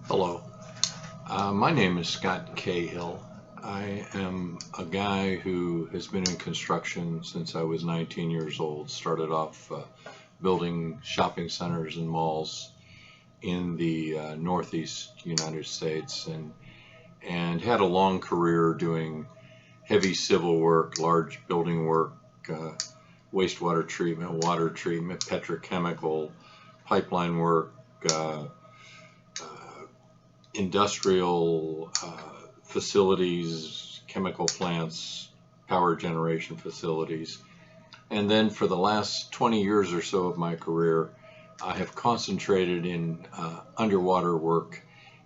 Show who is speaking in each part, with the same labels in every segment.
Speaker 1: Hello, my name is Scott Cahill. I am a guy who has been in construction since I was 19 years old. Started off building shopping centers and malls in the Northeast United States, and had a long career doing heavy civil work, large building work, uh, wastewater treatment, water treatment, petrochemical, pipeline work. Uh, Industrial facilities, chemical plants, power generation facilities. And then for the last 20 years or so of my career, I have concentrated in underwater work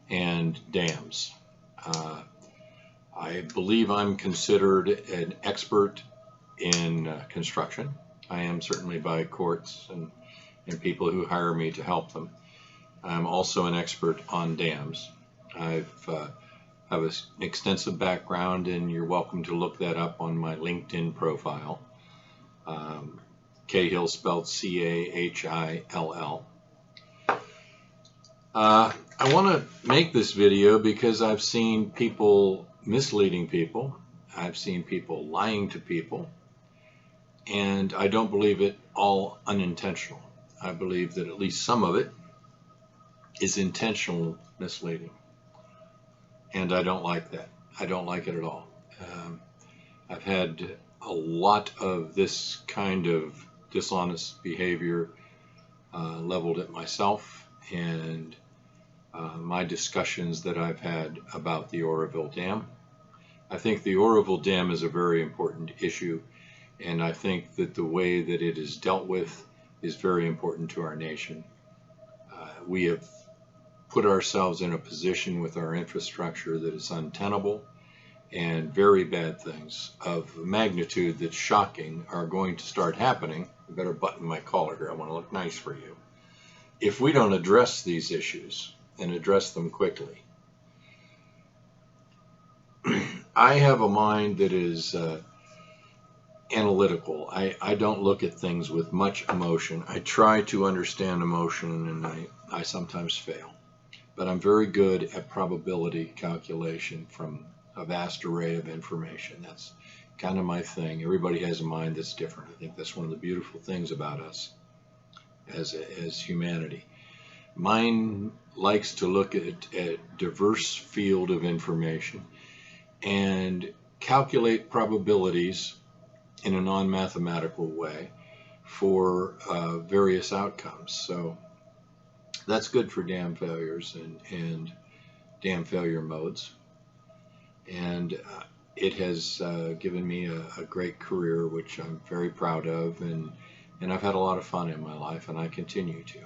Speaker 1: and dams. Uh, I believe I'm considered an expert in construction. I am certainly by courts and people who hire me to help them. I'm also an expert on dams. I've have an extensive background, and you're welcome to look that up on my LinkedIn profile. Um, Cahill spelled Cahill. I want to make this video because I've seen people misleading people. I've seen people lying to people, and I don't believe it all unintentional. I believe that at least some of it is intentional misleading. And I don't like that. I don't like it at all. Um, I've had a lot of this kind of dishonest behavior leveled at myself and my discussions that I've had about the Oroville Dam. I think the Oroville Dam is a very important issue, and I think that the way that it is dealt with is very important to our nation. We have put ourselves in a position with our infrastructure that is untenable, and very bad things of magnitude that's shocking are going to start happening. I better button my collar here. I want to look nice for you. If we don't address these issues and address them quickly, I have a mind that is analytical. I don't look at things with much emotion. I try to understand emotion, and I sometimes fail. But I'm very good at probability calculation from a vast array of information. That's kind of my thing. Everybody has a mind that's different. I think that's one of the beautiful things about us as humanity. Mine likes to look at a diverse field of information and calculate probabilities in a non-mathematical way for various outcomes. So that's good for dam failures and dam failure modes. And it has given me a great career, which I'm very proud of, and I've had a lot of fun in my life, and I continue to.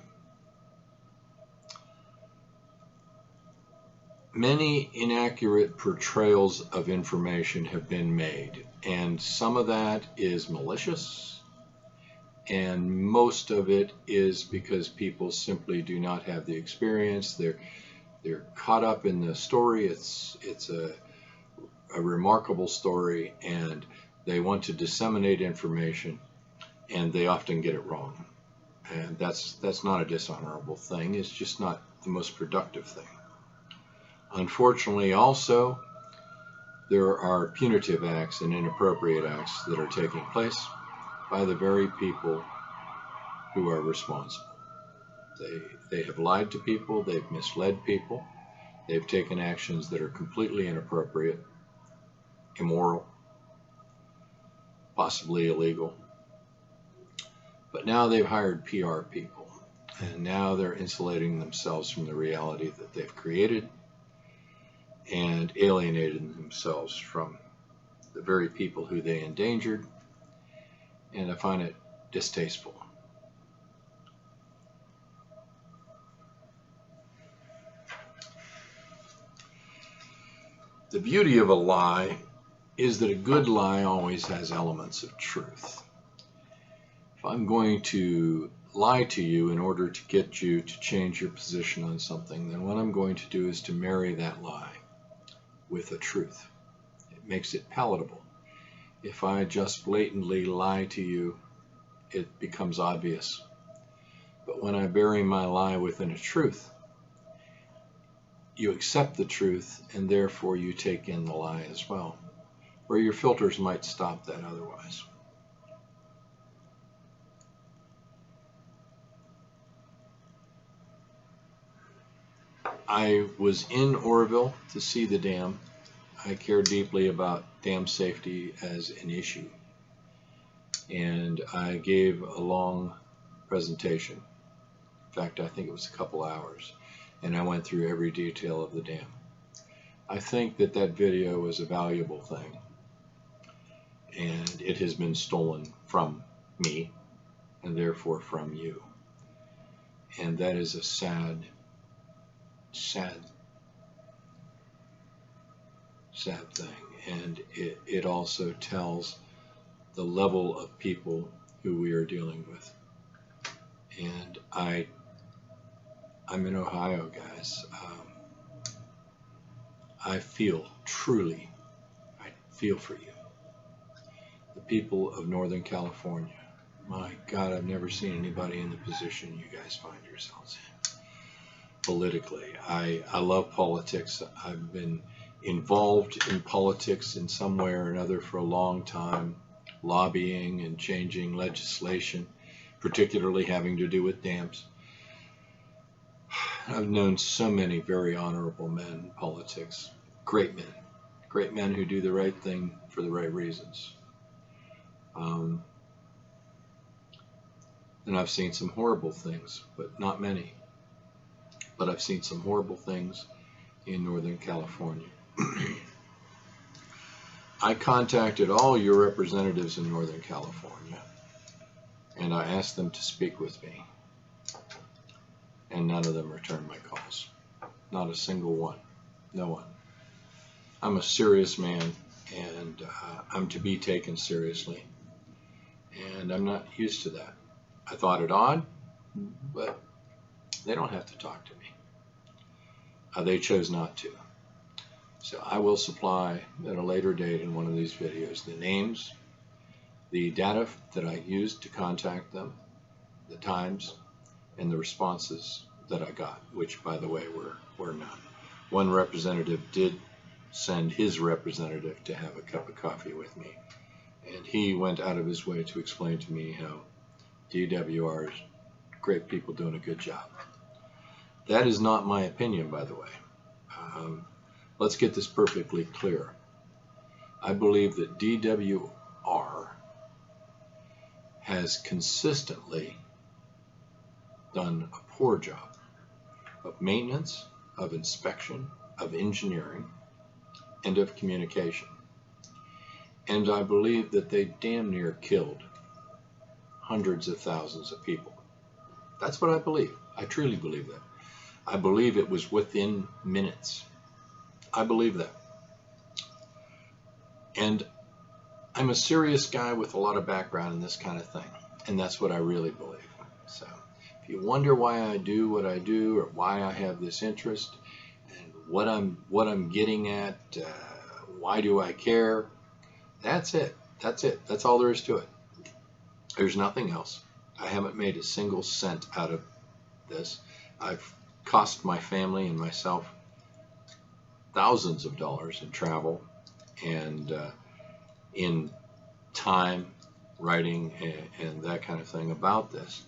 Speaker 1: Many inaccurate portrayals of information have been made, and some of that is malicious, and most of it is because people simply do not have the experience. They're caught up in the story. It's a remarkable story, and they want to disseminate information, and they often get it wrong. And that's not a dishonorable thing. It's just not the most productive thing. Unfortunately, also, there are punitive acts and inappropriate acts that are taking place by the very people who are responsible. They have lied to people, they've misled people, they've taken actions that are completely inappropriate, immoral, possibly illegal. But now they've hired PR people, and now they're insulating themselves from the reality that they've created and alienated themselves from the very people who they endangered, and I find it distasteful. The beauty of a lie is that a good lie always has elements of truth. If I'm going to lie to you in order to get you to change your position on something, then what I'm going to do is to marry that lie with a truth. It makes it palatable. If I just blatantly lie to you, it becomes obvious. But when I bury my lie within a truth, you accept the truth, and therefore you take in the lie as well, where your filters might stop that otherwise. I was in Oroville to see the dam. I care deeply about dam safety as an issue, and I gave a long presentation. In fact, I think it was a couple hours, and I went through every detail of the dam. I think that that video was a valuable thing, and it has been stolen from me and therefore from you. And that is a sad thing. And it also tells the level of people who we are dealing with. And I'm in Ohio, guys. I feel truly, I feel for you. The people of Northern California. My God, I've never seen anybody in the position you guys find yourselves in. Politically, I love politics. I've been involved in politics in some way or another for a long time, lobbying and changing legislation, particularly having to do with dams. I've known so many very honorable men in politics, great men who do the right thing for the right reasons. And I've seen some horrible things, but not many. But I've seen some horrible things in Northern California. I contacted all your representatives in Northern California, and I asked them to speak with me. And none of them returned my calls. Not a single one. No one. I'm a serious man, and I'm to be taken seriously. And I'm not used to that. I thought it odd, but they don't have to talk to me. They chose not to. So I will supply at a later date in one of these videos the names, the data that I used to contact them, the times, and the responses that I got, which, by the way, were none. One representative did send his representative to have a cup of coffee with me, and he went out of his way to explain to me how DWR is great people doing a good job. That is not my opinion, by the way. Let's get this perfectly clear. I believe that DWR has consistently done a poor job of maintenance, of inspection, of engineering, and of communication. And I believe that they damn near killed hundreds of thousands of people. That's what I believe. I truly believe that. I believe it was within minutes. I believe that. And I'm a serious guy with a lot of background in this kind of thing. And that's what I really believe. So if you wonder why I do what I do, or why I have this interest, and what I'm getting at, why do I care? That's it. That's it. That's all there is to it. There's nothing else. I haven't made a single cent out of this. I've cost my family and myself thousands of dollars in travel and in time, writing, and that kind of thing about this.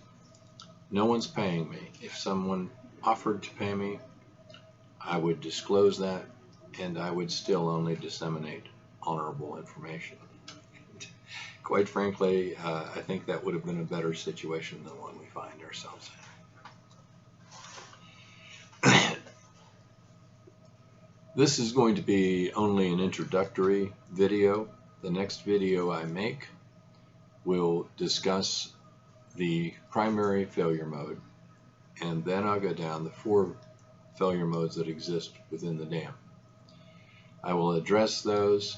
Speaker 1: No one's paying me. If someone offered to pay me, I would disclose that, and I would still only disseminate honorable information. Quite frankly, I think that would have been a better situation than the one we find ourselves in. This is going to be only an introductory video. The next video I make will discuss the primary failure mode, and then I'll go down the 4 failure modes that exist within the dam. I will address those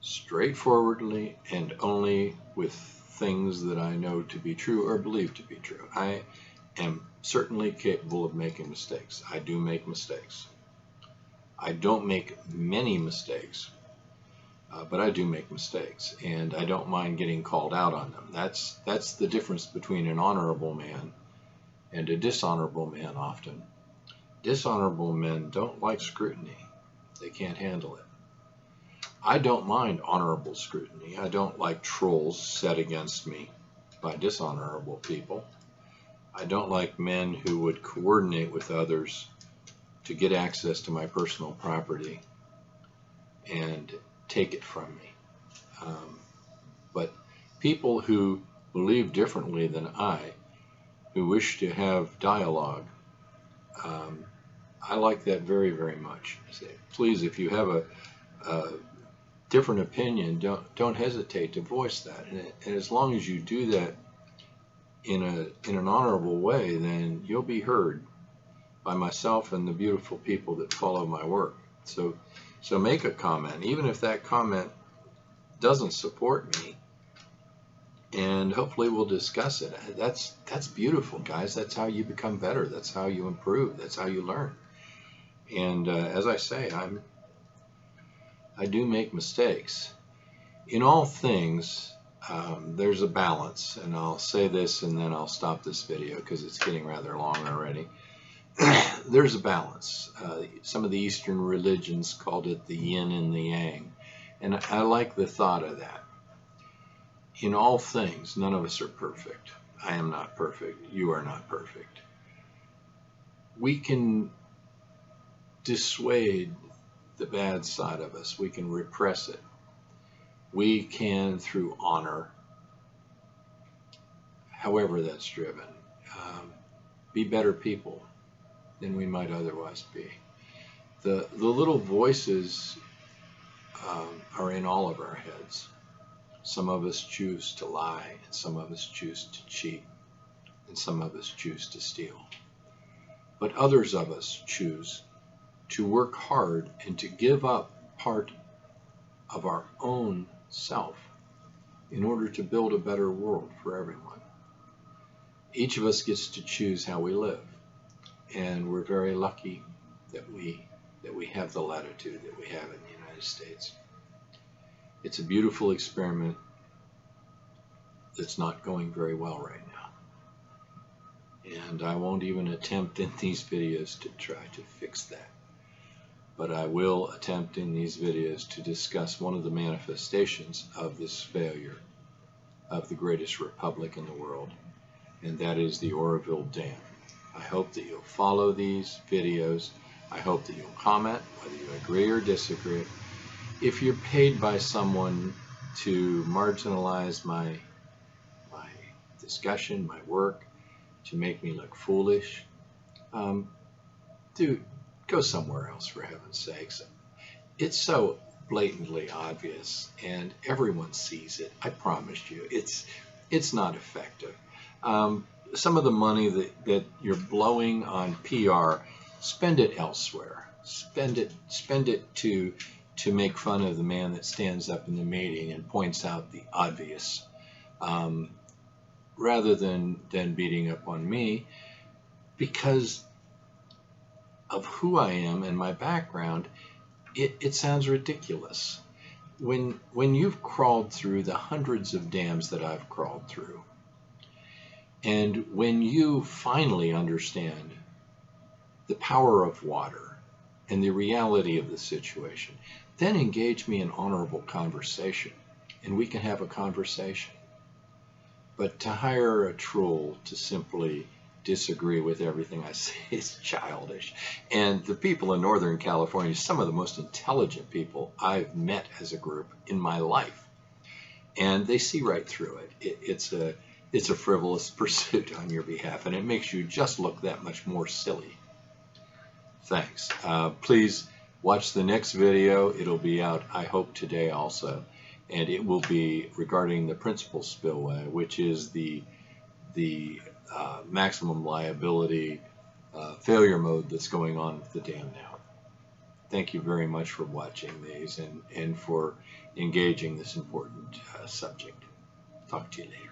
Speaker 1: straightforwardly and only with things that I know to be true or believe to be true. I am certainly capable of making mistakes. I do make mistakes. I don't make many mistakes, but I do make mistakes, and I don't mind getting called out on them. That's the difference between an honorable man and a dishonorable man often. Dishonorable men don't like scrutiny. They can't handle it. I don't mind honorable scrutiny. I don't like trolls set against me by dishonorable people. I don't like men who would coordinate with others to get access to my personal property and take it from me. But people who believe differently than I, who wish to have dialogue, I like that very, very much. Please, if you have a different opinion, don't hesitate to voice that. And as long as you do that in an honorable way, then you'll be heard by myself and the beautiful people that follow my work. So make a comment, even if that comment doesn't support me, and hopefully we'll discuss it. That's beautiful, guys. That's how you become better. That's how you improve. That's how you learn. And as I say, I do make mistakes. In all things, there's a balance, and I'll say this and then I'll stop this video because it's getting rather long already. There's a balance. Some of the Eastern religions called it the yin and the yang, and I like the thought of that. In all things, none of us are perfect. I am not perfect. You are not perfect. We can dissuade the bad side of us. We can repress it. We can, through honor, however that's driven, be better people than we might otherwise be. The little voices are in all of our heads. Some of us choose to lie, and some of us choose to cheat, and some of us choose to steal. But others of us choose to work hard and to give up part of our own self in order to build a better world for everyone. Each of us gets to choose how we live, and we're very lucky that we have the latitude that we have in the United States. It's a beautiful experiment that's not going very well right now. And I won't even attempt in these videos to try to fix that. But I will attempt in these videos to discuss one of the manifestations of this failure of the greatest republic in the world, and that is the Oroville Dam. I hope that you'll follow these videos. I hope that you'll comment, whether you agree or disagree. If you're paid by someone to marginalize my discussion, my work, to make me look foolish, dude, go somewhere else, for heaven's sakes. It's so blatantly obvious, and everyone sees it. I promise you, it's not effective. Some of the money that you're blowing on PR, spend it elsewhere. Spend it to make fun of the man that stands up in the meeting and points out the obvious, rather than beating up on me, because of who I am and my background. It sounds ridiculous. When you've crawled through the hundreds of dams that I've crawled through, and when you finally understand the power of water and the reality of the situation, then engage me in honorable conversation, and we can have a conversation. But to hire a troll to simply disagree with everything I say is childish. And the people in Northern California, some of the most intelligent people I've met as a group in my life, and they see right through it. It's a frivolous pursuit on your behalf, and it makes you just look that much more silly. Thanks. Please watch the next video. It'll be out, I hope, today also, and it will be regarding the principal spillway, which is the maximum liability failure mode that's going on with the dam now. Thank you very much for watching these and for engaging this important subject. Talk to you later.